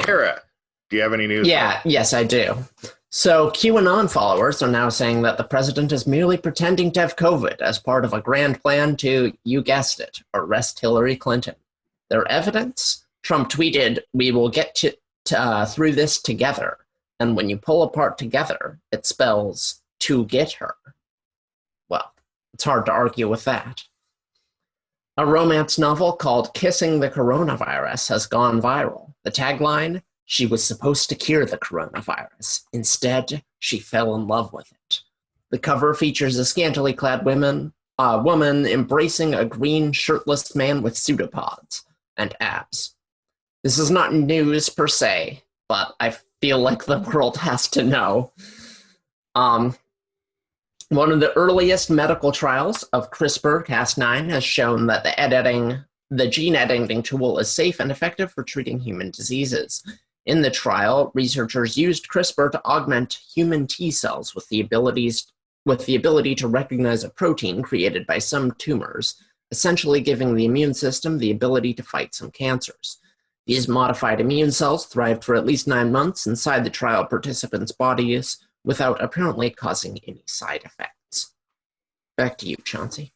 Tara, do you have any news? Yes, I do. So QAnon followers are now saying that the president is merely pretending to have COVID as part of a grand plan to, you guessed it, arrest Hillary Clinton. Their evidence? Trump tweeted, "We will get through this together." And when you pull apart together, it spells to get her. Well, it's hard to argue with that. A romance novel called Kissing the Coronavirus has gone viral. The tagline, "She was supposed to cure the coronavirus. Instead, she fell in love with it." The cover features a scantily clad woman embracing a green shirtless man with pseudopods and abs. This is not news per se, but I feel like the world has to know. One of the earliest medical trials of CRISPR-Cas9 has shown that the gene editing tool is safe and effective for treating human diseases. In the trial, researchers used CRISPR to augment human T cells with the ability to recognize a protein created by some tumors, essentially giving the immune system the ability to fight some cancers. These modified immune cells thrived for at least 9 months inside the trial participants' bodies without apparently causing any side effects. Back to you, Chauncey.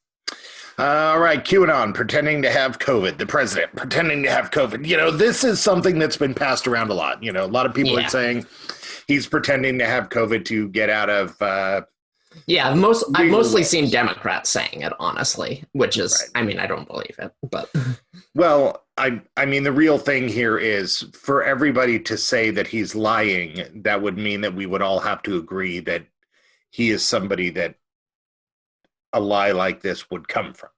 All right, QAnon pretending to have COVID. The president pretending to have COVID. You know, this is something that's been passed around a lot. You know, a lot of people are saying he's pretending to have COVID to get out of... I've mostly seen Democrats saying it, honestly, which is, right. I mean, I don't believe it, but... Well, I mean, the real thing here is for everybody to say that he's lying, that would mean that we would all have to agree that he is somebody that a lie like this would come from.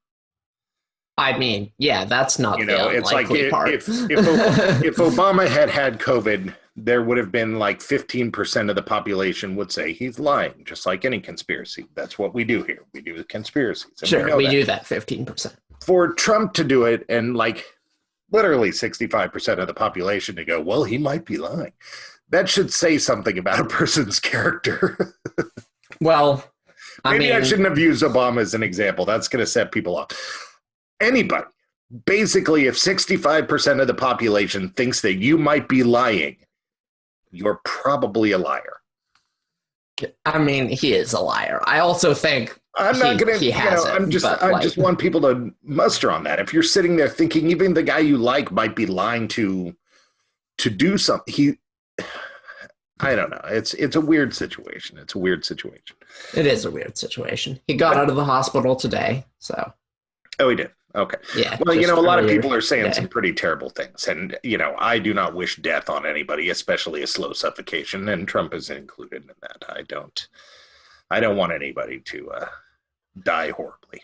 I mean, yeah, that's not the it's like part. If Obama had COVID, there would have been like 15% of the population would say he's lying, just like any conspiracy. That's what we do here. We do conspiracies. Sure, we do that 15%. For Trump to do it and like literally 65% of the population to go, well, he might be lying. That should say something about a person's character. Well, Maybe I shouldn't have used Obama as an example. That's going to set people off. Anybody. Basically, if 65% of the population thinks that you might be lying, you're probably a liar. I mean, he is a liar. I also think I'm not going to, I just want people to muster on that. If you're sitting there thinking even the guy you like might be lying to do something, I don't know. It's a weird situation. It's a weird situation. It is a weird situation. He got out of the hospital today, so. Oh, he did. Okay. Yeah. Well, a lot of people are saying some pretty terrible things. And, I do not wish death on anybody, especially a slow suffocation. And Trump is included in that. I don't want anybody to die horribly.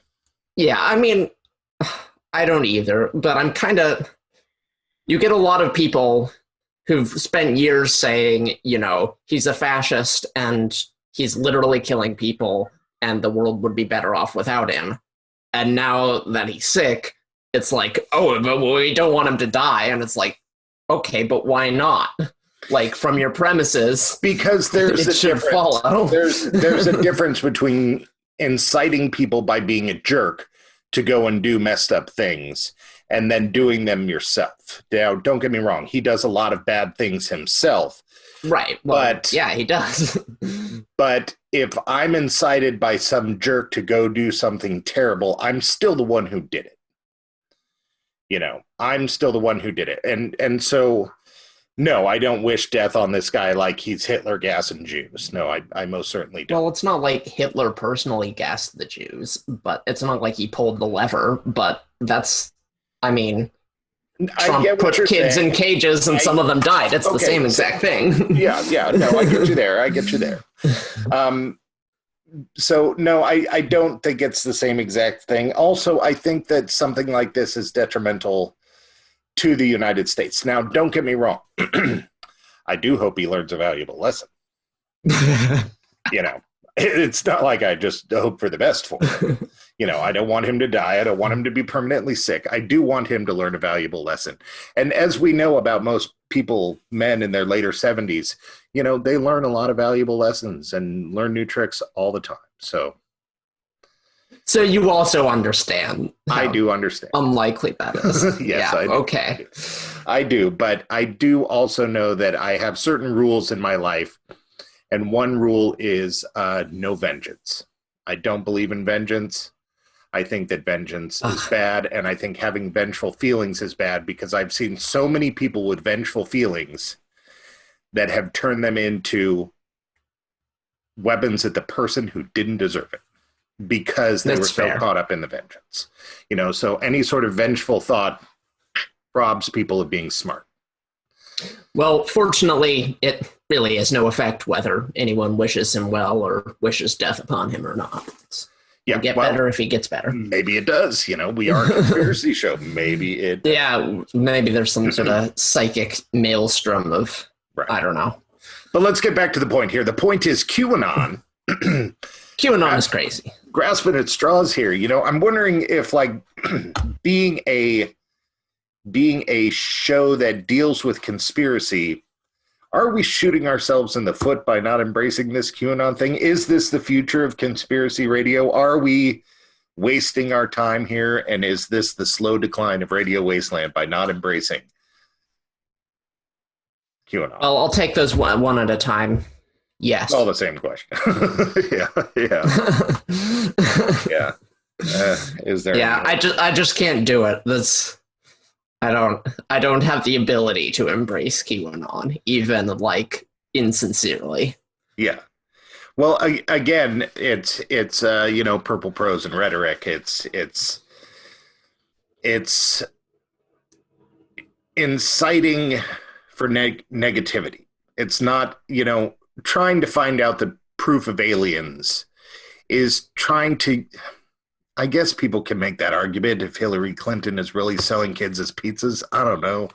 Yeah, I mean, I don't either. But you get a lot of people who've spent years saying, he's a fascist and he's literally killing people and the world would be better off without him. And now that he's sick, it's like, oh, but we don't want him to die. And it's like, okay, but why not? Like, from your premises, because there's a difference. Follow. There's a difference between inciting people by being a jerk to go and do messed up things and then doing them yourself. Now, don't get me wrong. He does a lot of bad things himself. Right. Well, but yeah, he does. But if I'm incited by some jerk to go do something terrible, I'm still the one who did it. I'm still the one who did it. And so, no, I don't wish death on this guy like he's Hitler gassing Jews. No, I most certainly don't. Well, it's not like Hitler personally gassed the Jews, but it's not like he pulled the lever. But Trump put kids in cages and some of them died. It's the same exact thing. Yeah. No, I get you there. So, no, I don't think it's the same exact thing. Also, I think that something like this is detrimental to the United States. Now, don't get me wrong. I do hope he learns a valuable lesson. It's not like I just hope for the best for him. I don't want him to die. I don't want him to be permanently sick. I do want him to learn a valuable lesson. And as we know about most people, men in their later 70s, they learn a lot of valuable lessons and learn new tricks all the time. So, So you also understand. I do understand. Unlikely that is. Yes, yeah, I do. Okay. I do, but I do also know that I have certain rules in my life, and one rule is no vengeance. I don't believe in vengeance. I think that vengeance is bad, and I think having vengeful feelings is bad because I've seen so many people with vengeful feelings that have turned them into weapons at the person who didn't deserve it because they were so caught up in the vengeance. So any sort of vengeful thought robs people of being smart. Well, fortunately, it really has no effect whether anyone wishes him well or wishes death upon him or not. He'll get better if he gets better. Maybe it does. We are a conspiracy show. Maybe it does. Yeah, maybe there's some sort of psychic maelstrom of, I don't know. But let's get back to the point here. The point is QAnon. QAnon is crazy. Grasping at straws here. I'm wondering if, being a show that deals with conspiracy, are we shooting ourselves in the foot by not embracing this QAnon thing? Is this the future of conspiracy radio? Are we wasting our time here? And is this the slow decline of Radio Wasteland by not embracing QAnon? Well, I'll take those one at a time. Yes. All the same question. Yeah. Is there? Yeah, I just can't do it. I don't have the ability to embrace QAnon, even insincerely. Yeah. Well, again, it's purple prose and rhetoric. It's inciting for negativity. It's not, trying to find out the proof of aliens is trying to, I guess people can make that argument if Hillary Clinton is really selling kids as pizzas. I don't know.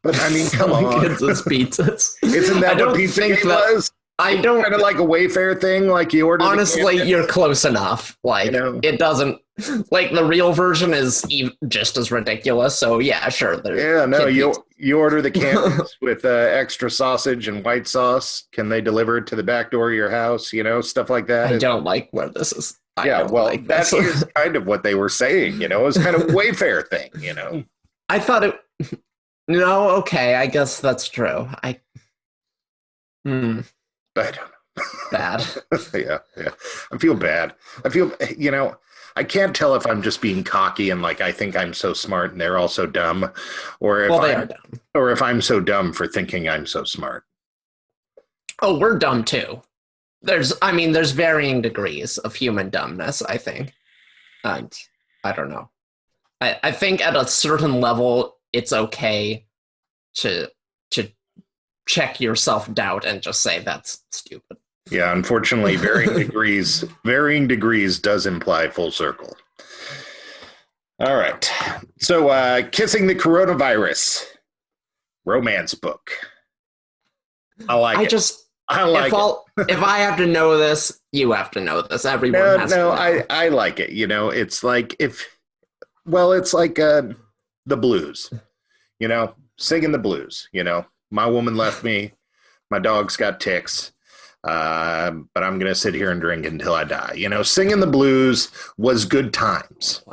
But I mean, come on. Kids as pizzas. Isn't that what Pizzagate was? I don't kind of like a Wayfair thing, like you order. Honestly, you're close enough. It doesn't. The real version is just as ridiculous. So yeah, sure. Yeah, no, you order the cans with extra sausage and white sauce. Can they deliver it to the back door of your house? Stuff like that. I don't like where this is. That is kind of what they were saying. It was kind of a Wayfair thing. I thought it. No, okay, I guess that's true. I don't know. Bad. Yeah. I feel bad. I feel, I can't tell if I'm just being cocky and I think I'm so smart and they're all so dumb, or if they are dumb, or if I'm so dumb for thinking I'm so smart. Oh, we're dumb too. There's varying degrees of human dumbness, I think. And I don't know. I think at a certain level, it's okay to check your self-doubt and just say that's stupid. Yeah, unfortunately, varying degrees does imply full circle. All right. So, Kissing the Coronavirus romance book. I like it. If I have to know this, you have to know this. Everyone has to know. I like it. It's like it's like the blues. Singing the blues. My woman left me. My dog's got ticks. But I'm going to sit here and drink until I die. Singing the blues was good times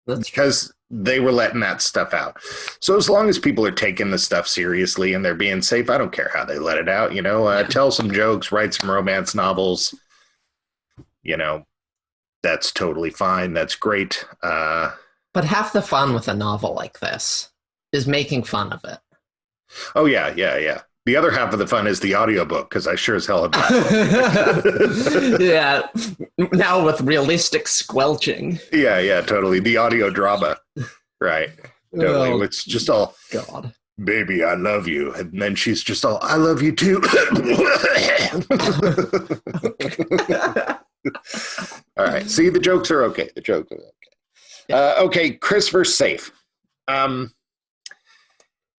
because they were letting that stuff out. So as long as people are taking the stuff seriously and they're being safe, I don't care how they let it out. Tell some jokes, write some romance novels. That's totally fine. That's great. But half the fun with a novel like this is making fun of it. Oh, yeah. The other half of the fun is the audiobook, because I sure as hell have Yeah, now with realistic squelching. Yeah, totally. The audio drama. Right. Totally. Oh, it's just all, God. Baby, I love you. And then she's just all, I love you too. All right. See, the jokes are okay. Okay, CRISPR safe.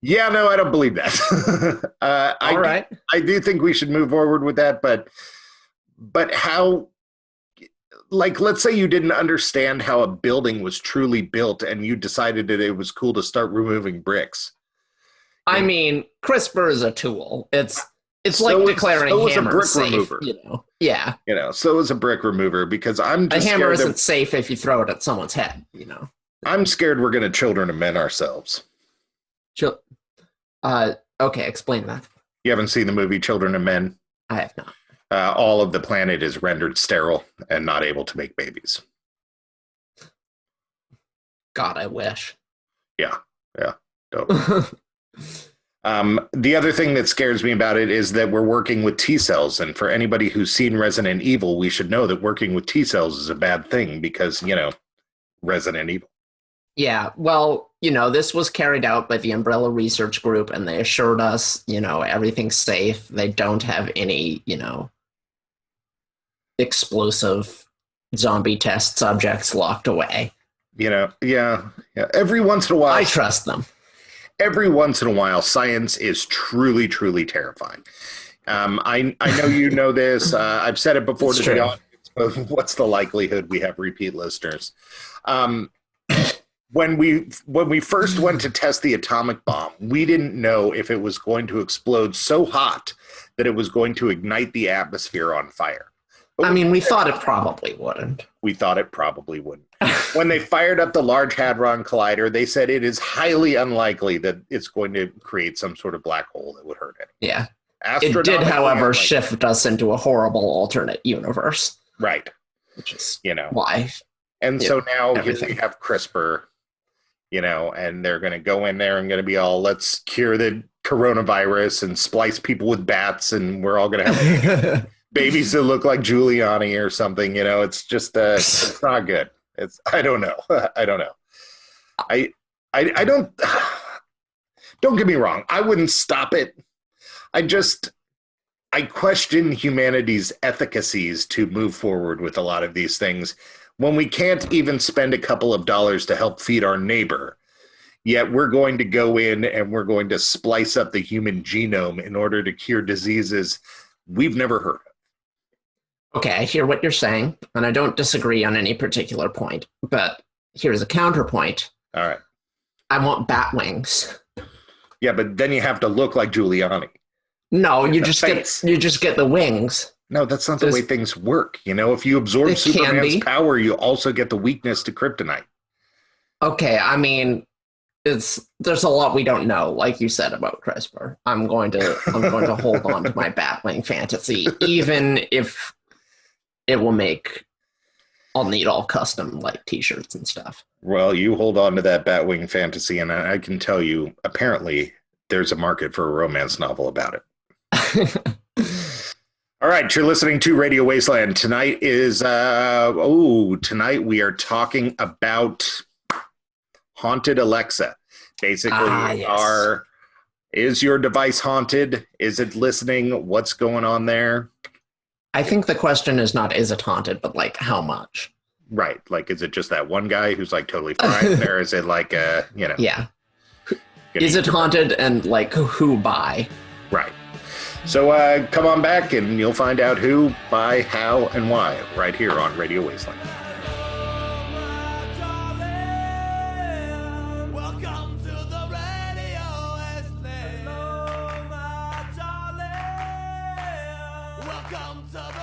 Yeah, no, I don't believe that. All right. I do think we should move forward with that, but how, let's say you didn't understand how a building was truly built and you decided that it was cool to start removing bricks. I mean, CRISPR is a tool. It's It's like declaring hammer safe, remover. Yeah. So is a brick remover, because I'm just a hammer isn't safe if you throw it at someone's head, I'm scared we're going to children of men ourselves. Okay, explain that. You haven't seen the movie Children of Men? I have not. All of the planet is rendered sterile and not able to make babies. God, I wish. Yeah, totally. The other thing that scares me about it is that we're working with T cells. And for anybody who's seen Resident Evil, we should know that working with T cells is a bad thing because, Resident Evil. Yeah, well, this was carried out by the Umbrella Research Group, and they assured us, everything's safe. They don't have any, explosive zombie test subjects locked away. Yeah. Every once in a while, I trust them. Every once in a while, science is truly, truly terrifying. I know you know this. I've said it before to the audience, but what's the likelihood we have repeat listeners? When we first went to test the atomic bomb, we didn't know if it was going to explode so hot that it was going to ignite the atmosphere on fire. But we thought it probably wouldn't. We thought it probably wouldn't. When they fired up the Large Hadron Collider, they said it is highly unlikely that it's going to create some sort of black hole that would hurt it. Yeah. It did, however, shift us into a horrible alternate universe. Right. Which is why. And so now we have CRISPR, and they're going to go in there and going to be all, let's cure the coronavirus and splice people with bats, and we're all going to have babies that look like Giuliani or something. It's just it's not good. I don't know. I don't get me wrong. I wouldn't stop it. I question humanity's efficacies to move forward with a lot of these things when we can't even spend a couple of dollars to help feed our neighbor. Yet we're going to go in and we're going to splice up the human genome in order to cure diseases we've never heard of. Okay, I hear what you're saying, and I don't disagree on any particular point, but here's a counterpoint. All right. I want bat wings. Yeah, but then you have to look like Giuliani. No, you just get the wings. No, that's not the way things work. If you absorb Superman's power, you also get the weakness to kryptonite. Okay, there's a lot we don't know, like you said about CRISPR. I'm going to hold on to my Batwing fantasy, even if it will make I'll need all custom t-shirts and stuff. Well, you hold on to that Batwing fantasy, and I can tell you, apparently, there's a market for a romance novel about it. All right, you're listening to Radio Wasteland. Tonight is tonight we are talking about haunted Alexa. Basically, yes. Is your device haunted? Is it listening? What's going on there? I think the question is not is it haunted, but how much? Right. Is it just that one guy who's totally fine, or is it Yeah. Is it haunted and who by? Right. So come on back and you'll find out who, by, how, and why right here on Radio Wasteland. Welcome to